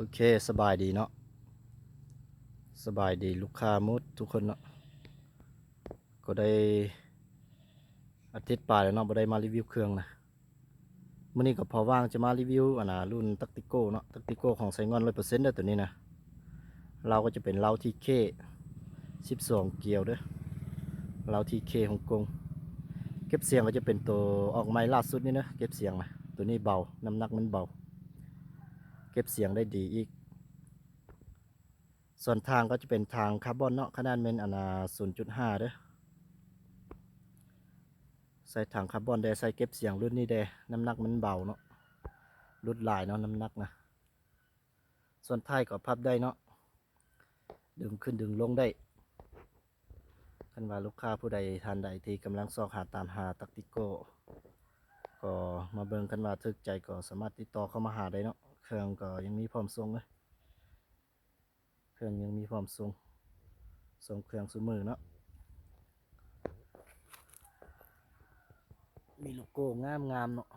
โอเคสบายดีเนาะสบายดีลูกค้ามุดทุกคนเนาะก็ได้อาทิตย์ปลายแล้วเนาะบ่ได้มารีวิวเครื่องนะมื้อนี้ก็พอว่างจะมารีวิวรุ่นตักติโก้เนาะตักติโก้ของไซงอน100%เด้อตัวนี้นะเราก็จะเป็นเราทีเค12เกียวเด้อเราทีเคฮ่องกงเก็บเสียงก็จะเป็นตัวออกใหม่ล่าสุดนี่นะเก็บเสียงนะตัวนี้เบาน้ำหนักมันเบาเก็บเสียงได้ดีอีกส่วนทางก็จะเป็นทางคาร์บอนเนาะขนาดเป็น0.5เด้อ ใส่ถังคาร์บอนได้ใส่เก็บเสียงรุ่นนี้ได้น้ำหนักมันเบาเนาะรุ่นหลายเนาะน้ำหนักนะส่วนท้ายก็พับได้เนาะดึงขึ้นดึงลงได้คันว่าลูกค้าผู้ใดทานใดที่กำลังซอกหาตามหาตักติโก้ก็มาเบิ่งคันว่าถึกใจก็สามารถติดต่อเข้ามาหาได้เนาะเครื่องก็ยังมีพร้อมส่งเลยเครื่องยังมีพร้อมส่งเครื่องซุมือเนาะมีโลโก้งามเนาะ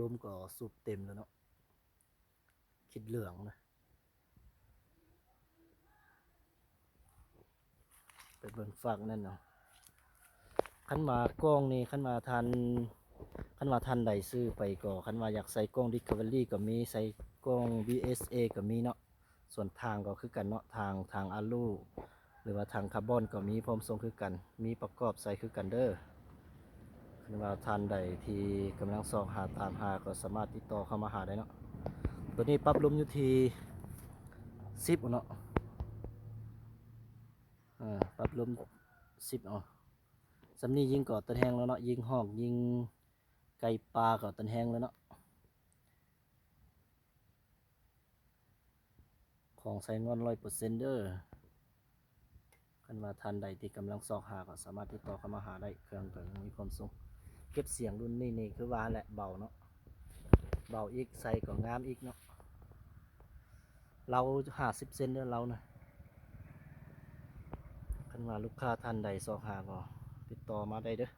ลมก็สูบเต็มแล้วเนาะคิดเหลืองนะไปเบิ่งฝากนั่นเนาะคันมากล้องนี่คันมาทันใดซื้อไปก็คันว่าอยากใส่กล้อง Discovery ก็มีใส่กล้อง BSA ก็มีเนาะส่วนทางก็คือกันเนาะทางอาลูหรือว่าทางคาร์บอนก็มีพร้อมส่งคือกันมีประกอบใส่คือกันเด้อคันว่าทันใดที่กำลังสอบหาตามหาก็สามารถติดต่อเข้ามาหาได้เนาะตัวนี้ปรับลมอยู่ที่10เนาะปรับลม10สำนียิงก่อตันแห้งแล้วเนาะยิงหอกยิงไก่ปลาก่อตันแห้งแล้วเนาะของไซงอน100%เด้อคันว่าทันใดที่กำลังซอกหาก็สามารถติดต่อเข้ามาหาได้เครื่องถึงมีความสูงเก็บเสียงรุ่นนี้คือว่าแหละเบาเนาะเบาอีกใส่ก็งามอีกเนาะเรา50 เซนเด้อเรานะคันว่าลูกค้าท่านใดซอกหาก็ติดต่อมาได้เด้อ